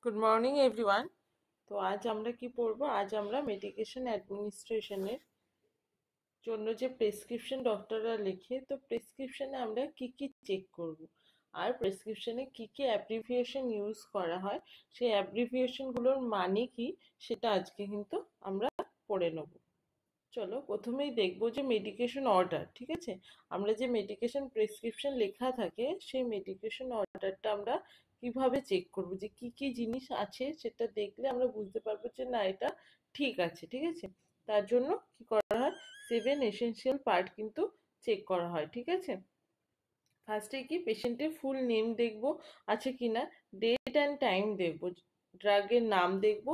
Good morning everyone. তো আজ আমরা কি পড়বো? আজ আমরা মেডিকেশন অ্যাডমিনিস্ট্রেশনের জন্য যে প্রেসক্রিপশন ডক্টররা লেখে, তো প্রেসক্রিপশনে আমরা কি কি চেক করব, আর প্রেসক্রিপশনে কি কি অ্যাব্রিভিয়েশন ইউজ করা হয়, সেই অ্যাব্রিভিয়েশনগুলোর মানে কি, সেটা আজকে কিন্তু আমরা পড়ে নেব। চলো প্রথমেই দেখবো যে মেডিকেশন অর্ডার। ঠিক আছে, আমরা যে মেডিকেশন প্রেসক্রিপশন লেখা থাকে সেই মেডিকেশন অর্ডারটা আমরা কিভাবে চেক করব, যে কি কি জিনিস আছে সেটা দেখলে আমরা বুঝতে পারবো যে না এটা ঠিক আছে। ঠিক আছে, তার জন্য কি করা হয়, 7 এসেনশিয়াল পার্ট কিন্তু চেক করা হয়। ঠিক আছে, ফার্স্টে কি পেশেন্টের ফুল নেম দেখবো আছে কিনা, ডেট অ্যান্ড টাইম দেখবো, ড্রাগের নাম দেখবো,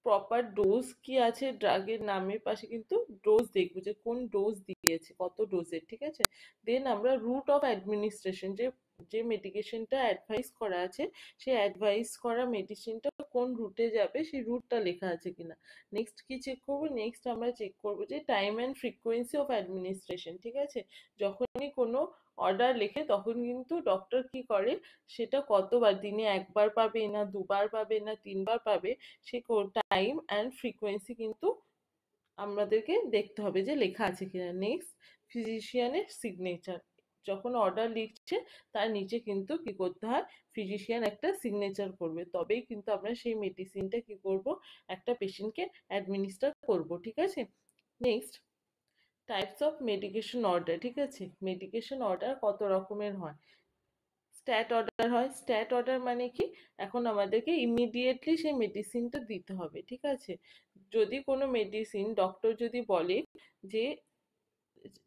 প্রপার ডোজ কি আছে, ড্রাগের নামের পাশে কিন্তু ডোজ দেখবো যে কোন ডোজ দিয়েছে, কত ডোজের। ঠিক আছে, দেন আমরা রুট অফ অ্যাডমিনিস্ট্রেশন, যে যে মেডিকেশনটা অ্যাডভাইস করা আছে সেই অ্যাডভাইস করা মেডিসিনটা কোন রুটে যাবে সেই রুটটা লেখা আছে কিনা। নেক্সট কি চেক করবো, নেক্সট আমরা চেক করবো যে time and frequency of administration. ঠিক আছে, যখনই কোনো অর্ডার লেখে তখন কিন্তু ডক্টর কি করে, সেটা কতবার, দিনে একবার পাবে না দুবার পাবে না তিনবার পাবে, সে টাইম অ্যান্ড ফ্রিকোয়েন্সি কিন্তু আমাদেরকে দেখতে হবে যে লেখা আছে কিনা। নেক্সট ফিজিশিয়ানের সিগনেচার, যখন অর্ডার লিখছে তার নিচে কিন্তু কি করতে হয়, ফিজিশিয়ান একটা সিগনেচার করবে, তবেই কিন্তু আমরা সেই মেডিসিনটা কি করব, একটা পেশেন্টকে অ্যাডমিনিস্টার করব। ঠিক আছে, next types of medication order. ঠিক আছে, মেডিকেশন অর্ডার কত রকমের হয়। স্ট্যাট অর্ডার হয়, স্ট্যাট অর্ডার মানে কি, এখন আমাদেরকে ইমিডিয়েটলি সেই মেডিসিনটা দিতে হবে। ঠিক আছে, যদি কোনো মেডিসিন ডক্টর যদি বলে যে,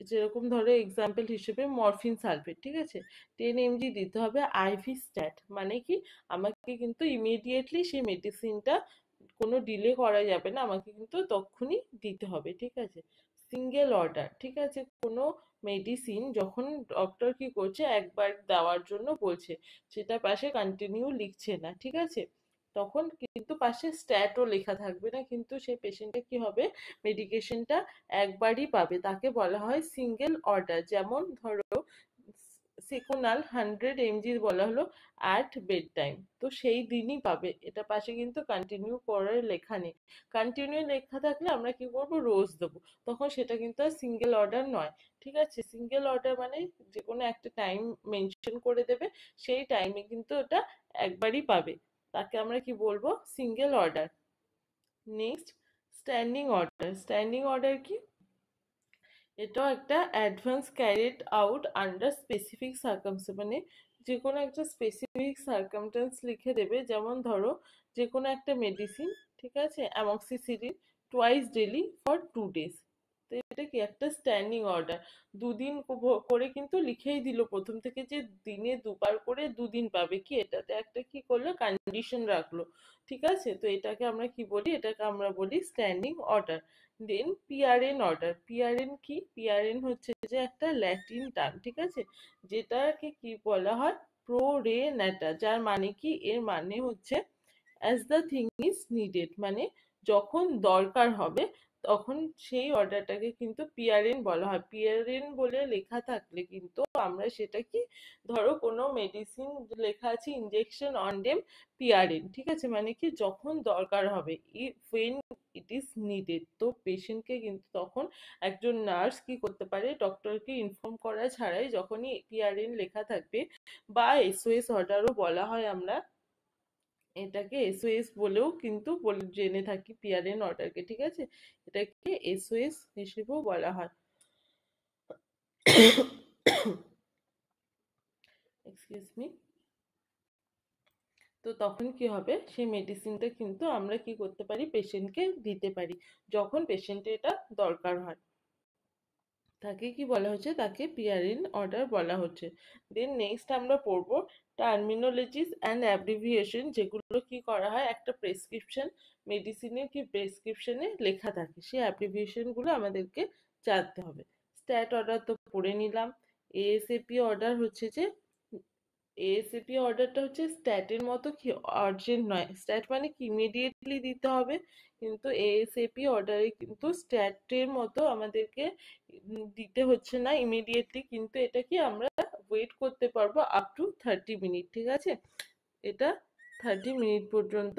যেরকম ধরো এক্সাম্পল হিসেবে মরফিন সালফেট, ঠিক আছে, 10 mg দিতে হবে, আইভি স্ট্যাট মানে কি, আমাকে কিন্তু ইমিডিয়েটলি সেই মেডিসিনটা কোনো ডিলে করা যাবে না, আমাকে কিন্তু তখনই দিতে হবে। ঠিক আছে, সিঙ্গেল অর্ডার। ঠিক আছে, কোনো মেডিসিন যখন ডক্টর কি করছে একবার দেওয়ার জন্য বলছে, সেটা পাশে কন্টিনিউ লিখছে না, ঠিক আছে, তখন কিন্তু পাশে স্ট্যাটও লেখা থাকবে না, কিন্তু সেই পেশেন্টটা কি হবে, মেডিকেশনটা একবারই পাবে, তাকে বলা হয় সিঙ্গেল অর্ডার। যেমন ধরো সেকোনাল 100 mg বলা হলো অ্যাট বেড টাইম, তো সেই দিনই পাবে, এটা পাশে কিন্তু কন্টিনিউ করার লেখা নেই। কন্টিনিউ লেখা থাকলে আমরা কি করব, রোজ দেবো, তখন সেটা কিন্তু আর সিঙ্গেল অর্ডার নয়। ঠিক আছে, সিঙ্গেল অর্ডার মানে যে কোনো একটা টাইম মেনশন করে দেবে, সেই টাইমে কিন্তু ওটা একবারই পাবে, তাকে আমরা কি বলবো, single order. Next standing order. Standing order কি, এটাও একটা advance carried out under specific circumstance, মানে যে কোনো একটা স্পেসিফিক সার্কামস্টেন্স লিখে দেবে, যেমন ধরো যে কোনো একটা মেডিসিন, ঠিক আছে, amoxicillin twice daily for 2 days, তো এটা কি একটা স্ট্যান্ডিং অর্ডার, দুদিন করে কিন্তু লিখেই দিল প্রথম থেকে যে দিনে দুবার করে দুদিন পাবে, কি এটাতে একটা কি করলো, কন্ডিশন রাখলো। ঠিক আছে, তো এটাকে আমরা কি বলি, এটাকে আমরা বলি স্ট্যান্ডিং অর্ডার। দেন পিআরএন অর্ডার। পিআরএন কি, পিআরএন হচ্ছে যে একটা ল্যাটিন টার্ম, ঠিক আছে, যেটাকে কি বলা হয়, প্রো রে ন্যাটা, যার মানে কি, এর মানে হচ্ছে as the thing is needed, মানে যখন দরকার হবে তখন সেই অর্ডারটাকে কিন্তু পিআরএন বলা হয়। পিআরএন বলে লেখা থাকলে কিন্তু আমরা সেটা কি, ধরো কোনো মেডিসিন লেখা আছে ইনজেকশন অন ডেম পিআরএন, ঠিক আছে, মানে কি যখন দরকার হবে, when ইট ইজ নিডেড, তো পেশেন্টকে কিন্তু তখন একজন নার্স কি করতে পারে, ডক্টরকে ইনফর্ম করা ছাড়াই যখনই পিআরএন লেখা থাকবে, বা এসওএস অর্ডারও বলা হয়, আমরা এটাকে এসওএস বলেও কিন্তু জেনে থাকি পিআরএন অর্ডারকে। ঠিক আছে, এটাকে এসওএস হিসেবেও বলা হয়। Excuse me. তো তখন কি হবে, সেই মেডিসিনটা কিন্তু আমরা কি করতে পারি, পেশেন্টকে দিতে পারি যখন পেশেন্টের এটা দরকার হয়, তাকে কি বলা হচ্ছে, তাকে পিআরএন অর্ডার বলা হচ্ছে। দেন নেক্সট আমরা পড়বো টার্মিনোলজিস অ্যান্ড অ্যাব্রিভিয়েশন, যেগুলো কি করা হয়, একটা প্রেসক্রিপশন মেডিসিনের কি প্রেসক্রিপশনে লেখা থাকে, সেই অ্যাব্রিভিয়েশনগুলো আমাদেরকে জানতে হবে। স্ট্যাট অর্ডার তো পড়ে নিলাম। এএসএপি অর্ডার হচ্ছে যে, এএসএপি অর্ডারটা হচ্ছে স্ট্যাটের মতো কি আর্জেন্ট নয়, স্ট্যাট মানে কি ইমিডিয়েটলি দিতে হবে, কিন্তু এএসএপি অর্ডারে কিন্তু স্ট্যাটের মতো আমাদেরকে দিতে হচ্ছে না ইমিডিয়েটলি, কিন্তু এটা কি আমরা ওয়েট করতে পারবো আপ টু 30 মিনিট। ঠিক আছে, এটা 30 মিনিট পর্যন্ত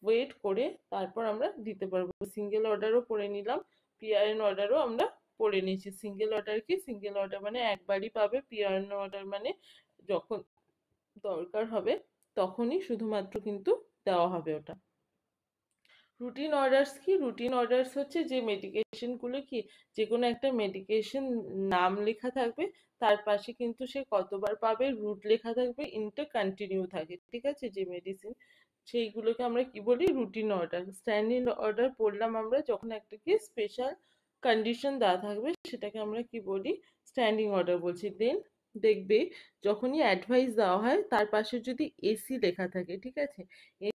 ওয়েট করে তারপর আমরা দিতে পারবো। সিঙ্গেল অর্ডারও করে নিলাম, পিআরএন অর্ডারও আমরা করে নিয়েছি। সিঙ্গেল অর্ডার কি, সিঙ্গেল অর্ডার মানে একবারই পাবে, পিআরএন অর্ডার মানে যখন দরকার হবে তখনই শুধুমাত্র কিন্তু দেওয়া হবে ওটা। রুটিন অর্ডার্স কি, রুটিন অর্ডার্স হচ্ছে যে মেডিকেশনগুলো কি, যে কোনো একটা মেডিকেশন নাম লেখা থাকবে, তার পাশে কিন্তু সে কতবার পাবে রুট লেখা থাকবে, ইনটা কন্টিনিউ থাকে, ঠিক আছে, যে মেডিসিন, সেইগুলোকে আমরা কি বলি, রুটিন অর্ডার। স্ট্যান্ডিং অর্ডার পড়লাম আমরা যখন একটা কি স্পেশাল কন্ডিশন দেওয়া থাকবে, সেটাকে আমরা কি বলি, স্ট্যান্ডিং অর্ডার বলছি। দেন দেখবে যখনই অ্যাডভাইস দেওয়া হয় তার পাশে যদি এসি লেখা থাকে, ঠিক আছে,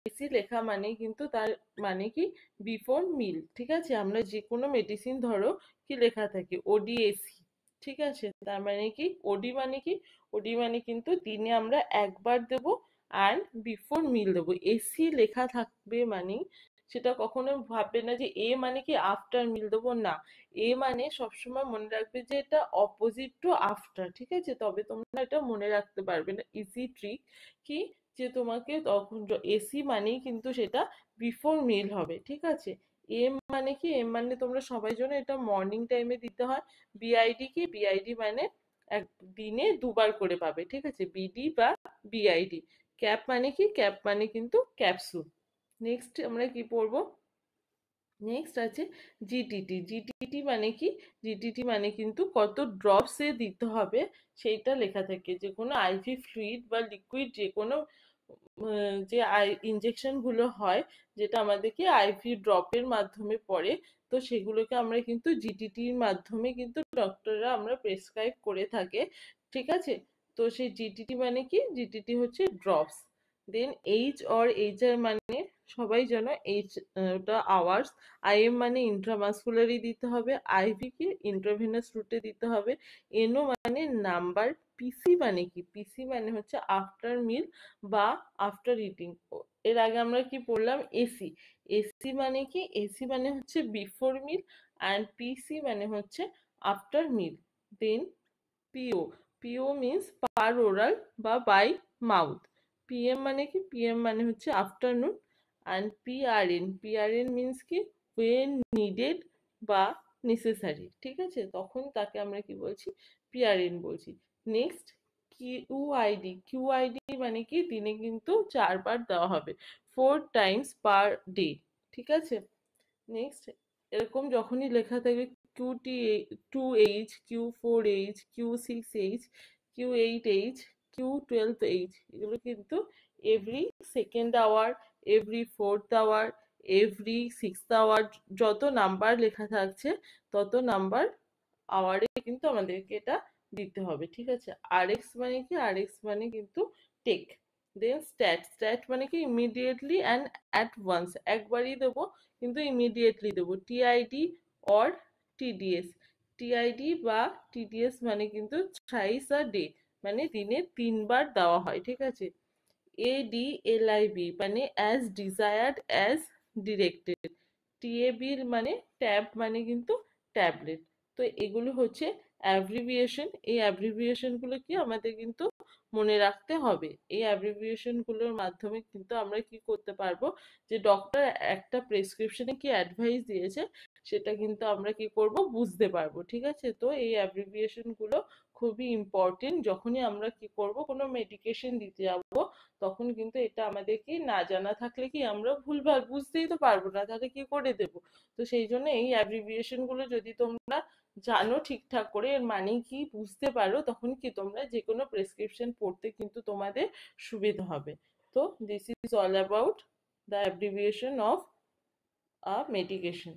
এসি লেখা মানে কিন্তু তার মানে কি বিফোর মিল, ঠিক আছে। আমরা যে কোনো মেডিসিন ধরো কি লেখা থাকে ওডিএসি, ঠিক আছে, তার মানে কি ওডি মানে কি, ওডি মানে কিন্তু দিনে আমরা একবার দেব অ্যান্ড বিফোর মিল দেবো। এসি লেখা থাকবে মানে সেটা কখনো ভাববে না যে এ মানে কি আফটার মিল দেবো, না, এ মানে সবসময় মনে রাখবে যে এটা অপোজিট টু আফটার, ঠিক আছে, তবে তোমরা এটা মনে রাখতে পারবে না। ইজি ট্রিক কি, যে তোমাকে তখন এসি মানেই কিন্তু সেটা বিফোর মিল হবে, ঠিক আছে। এম মানে কি, এম মানে তোমরা সবাই জানো এটা মর্নিং টাইমে দিতে হয়। বিআইডি কি, বিআইডি মানে এক দিনে দুবার করে পাবে, ঠিক আছে, বিডি বা বিআইডি। ক্যাপ মানে কি, ক্যাপ মানে কিন্তু ক্যাপসুল। নেক্সট আমরা কি পড়বো, নেক্সট আছে জিটিটি। জিটিটি মানে কি, জিটিটি মানে কিন্তু কত ড্রপসে দিতে হবে সেইটা লেখা থাকে। যে কোনো আইভি ফ্লুইড বা লিকুইড যে কোনো যে ইঞ্জেকশনগুলো হয়, যেটা আমাদেরকে আইভি ড্রপের মাধ্যমে পড়ে, তো সেগুলোকে আমরা কিন্তু জিটিটির মাধ্যমে কিন্তু ডক্টররা আমরা প্রেসক্রাইব করে থাকে, ঠিক আছে। তো সেই জিটিটি মানে কি, জিটিটি হচ্ছে drops. Then H or H R মানে সবাই জানো এইচ, ওটা আওয়ার্স। আইএম মানে ইন্ট্রামাসকুলারি দিতে হবে, আইভি কি ইন্ট্রাভেনাস রুটে দিতে হবে, এনও মানে নাম্বার, পিসি মানে কি, পিসি মানে হচ্ছে আফটার মিল বা আফটার ইটিং। এর আগে আমরা কি পড়লাম, এসি। এসি মানে কি, এসি মানে হচ্ছে বিফোর মিল অ্যান্ড পিসি মানে হচ্ছে after meal. Then PO, PO means per oral বা বাই মাউথ। পিএম মানে কি, পিএম মানে হচ্ছে afternoon. And PRN, PRN means কি ওয়েন নিডেড বা নেসেসারি, ঠিক আছে, তখন তাকে আমরা কি বলছি, পিআরএন বলছি। নেক্সট কিউআইডি, কিউআইডি মানে কি দিনে কিন্তু 4বার দেওয়া হবে, 4 টাইমস পার ডে, ঠিক আছে। নেক্সট এরকম যখনই লেখা থাকে cutie 2H, Q4H, Q6H, Q8H, Q12H, এগুলো কিন্তু every second hour, every fourth hour, every sixth hour, যত নাম্বার লেখা থাকছে তত নাম্বার আওয়ারে কিন্তু আমাদেরকে এটা দিতে হবে, ঠিক আছে। আরএক্স মানে কি, আরএক্স মানে কিন্তু টেক। দেন স্ট্যাট, স্ট্যাট মানে কি ইমিডিয়েটলি অ্যান্ড অ্যাট ওয়ান্স, একবারই দেবো কিন্তু ইমিডিয়েটলি দেবো। টিআইডি অর টিডিএস, টিআইডি বা টিডিএস মানে কিন্তু থ্রাইস আ ডে, মানে দিনে 3বার দেওয়া হয়, ঠিক আছে। এডিএলআইবি মানে as desired as directed. TAB মানে ট্যাব মানে কিন্তু ট্যাবলেট। তো এগুলো হচ্ছে অ্যাব্রিভিয়েশন, এই অ্যাব্রিভিয়েশনগুলো কি আমাদের কিন্তু মনে রাখতে হবে। এই অ্যাব্রিভিয়েশনগুলোর মাধ্যমে কিন্তু আমরা কি করতে পারবো, যে ডক্টর একটা প্রেসক্রিপশনে কি অ্যাডভাইস দিয়েছে সেটা কিন্তু আমরা কি করব, বুঝতে পারবো, ঠিক আছে। তো এই অ্যাব্রিভিয়েশনগুলো খুবই ইম্পর্টেন্ট, যখনই আমরা কি করব কোনো মেডিকেশন দিতে যাব, তখন কিন্তু এটা আমাদের কি না জানা থাকলে কি আমরা ভুলভাল বুঝতেই তো পারবো না, তাহলে কি করে দেব। তো সেই জন্য এই অ্যাব্রিভিয়েশন গুলো যদি তোমরা জানো ঠিকঠাক করে, এর মানে কি বুঝতে পারো, তখন কি তোমরা যে কোনো প্রেসক্রিপশন পড়তে কিন্তু তোমাদের সুবিধা হবে। তো this is all about the abbreviation of a medication.